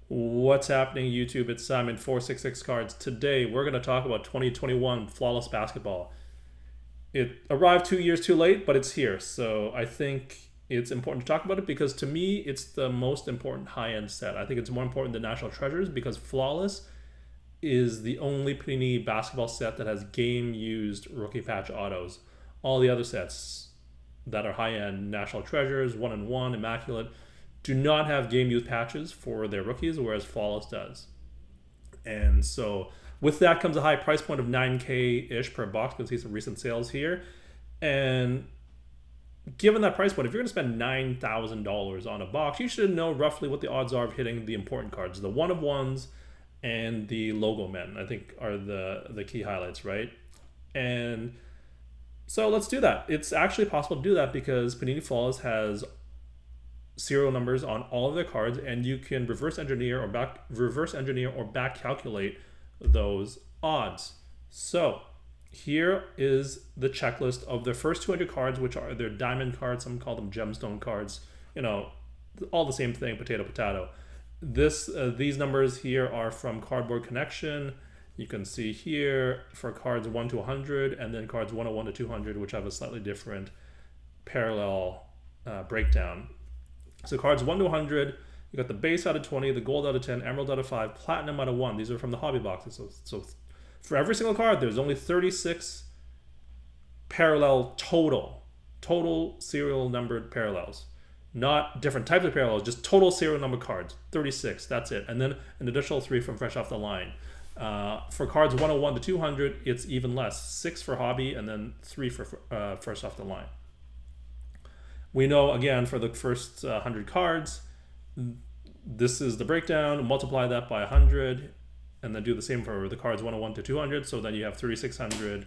What's happening, YouTube? It's Simon 466 Cards. Today we're going to talk about 2021 Flawless Basketball. It arrived 2 years too late, but it's here. So I think it's important to talk about it because to me it's the most important high-end set. I think it's more important than National Treasures because Flawless is the only Panini basketball set that has game-used rookie patch autos. All the other sets that are high-end, National Treasures, 1-in-1, Immaculate, do not have game used patches for their rookies, whereas Flawless does. And so with that comes a high price point of 9K-ish per box. You can see some recent sales here. And given that price point, if you're going to spend $9,000 on a box, you should know roughly what the odds are of hitting the important cards. The one-of-ones and the Logoman, I think, are the key highlights, right? And so let's do that. It's actually possible to do that because Panini Flawless has serial numbers on all of their cards, and you can reverse engineer or back calculate those odds. So here is the checklist of the first 200 cards, which are their diamond cards. Some call them gemstone cards. You know, all the same thing, potato potato. These numbers here are from Cardboard Connection. You can see here for cards 1 to 100, and then cards 101 to 200, which have a slightly different parallel breakdown. So cards 1 to 100, you got the base out of 20, the gold out of 10, emerald out of 5, platinum out of 1. These are from the hobby boxes. So for every single card, there's only 36 parallel total serial numbered parallels. Not different types of parallels, just total serial number cards. 36, that's it. And then an additional 3 from fresh off the line. For cards 101 to 200, it's even less. 6 for hobby and then 3 for fresh off the line. We know, again, for the first 100 cards, this is the breakdown. Multiply that by 100, and then do the same for the cards 101 to 200. So then you have 3,600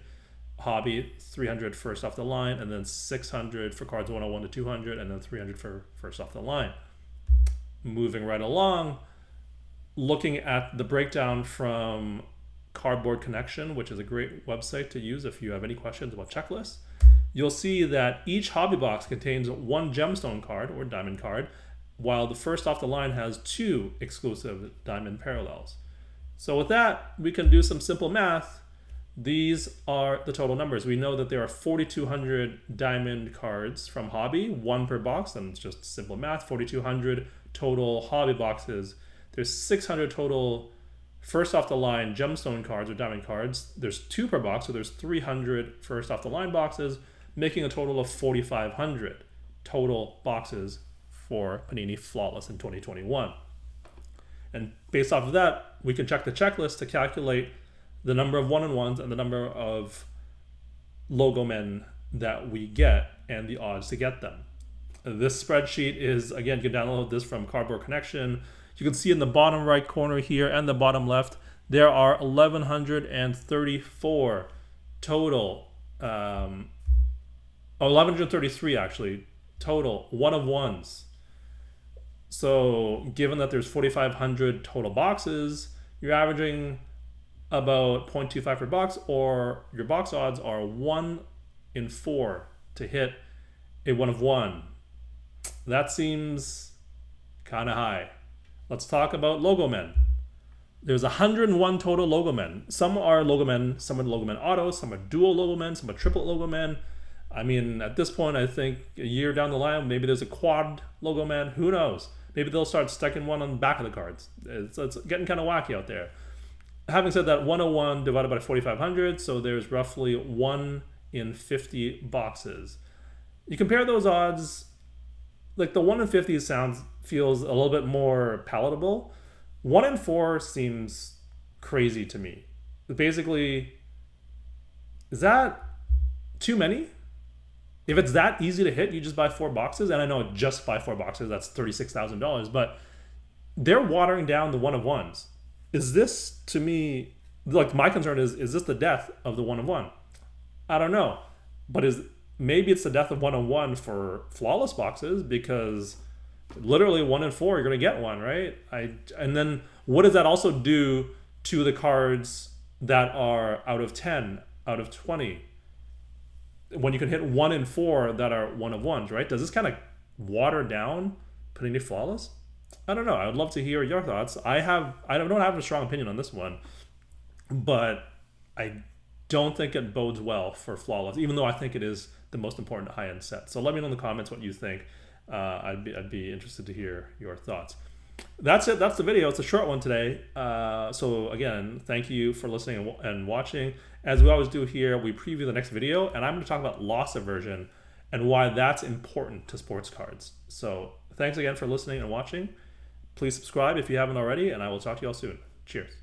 hobby, 300 first off the line, and then 600 for cards 101 to 200, and then 300 for first off the line. Moving right along, looking at the breakdown from Cardboard Connection, which is a great website to use if you have any questions about checklists. You'll see that each hobby box contains 1 gemstone card or diamond card, while the first off the line has 2 exclusive diamond parallels. So with that, we can do some simple math. These are the total numbers. We know that there are 4,200 diamond cards from hobby, 1 per box, and it's just simple math. 4,200 total hobby boxes. There's 600 total first off the line gemstone cards or diamond cards. There's 2 per box, so there's 300 first off the line boxes, making a total of 4,500 total boxes for Panini Flawless in 2021. And based off of that, we can check the checklist to calculate the number of one-on-ones and the number of Logomen that we get and the odds to get them. This spreadsheet is, again, you can download this from Cardboard Connection. You can see in the bottom right corner here and the bottom left, there are 1,134 total 1,133 actually total one-of-ones. So given that there's 4,500 total boxes, you're averaging about 0.25 per box, or your box odds are 1 in 4 to hit a one-of-one. That seems kind of high. Let's talk about Logomen. There's 101 total Logomen. Some are Logomen, some are Logomen autos, some are dual Logomen, some are triple Logomen. I mean, at this point, I think a year down the line, maybe there's a quad Logoman. Who knows? Maybe they'll start sticking one on the back of the cards. It's getting kind of wacky out there. Having said that, 101 divided by 4,500, so there's roughly 1 in 50 boxes. You compare those odds, like the 1 in 50 feels a little bit more palatable. 1 in 4 seems crazy to me. Basically, is that too many? If it's that easy to hit, you just buy 4 boxes. And I know just buy 4 boxes, that's $36,000. But they're watering down the one-of-ones. Is this, to me, like my concern is this the death of the one-of-one? I don't know. But maybe it's the death of one-on-one for Flawless boxes, because literally 1 in 4, you're going to get one, right? And then what does that also do to the cards that are out of 10, out of 20? When you can hit 1 in 4 that are one-of-ones, right? Does this kind of water down Panini Flawless? I don't know. I would love to hear your thoughts. I don't have a strong opinion on this one, but I don't think it bodes well for Flawless, even though I think it is the most important high end set. So let me know in the comments what you think. I'd be interested to hear your thoughts. That's it. That's the video. It's a short one today. So again, thank you for listening and watching. As we always do here, we preview the next video, and I'm going to talk about loss aversion and why that's important to sports cards. So thanks again for listening and watching. Please subscribe if you haven't already, and I will talk to you all soon. Cheers.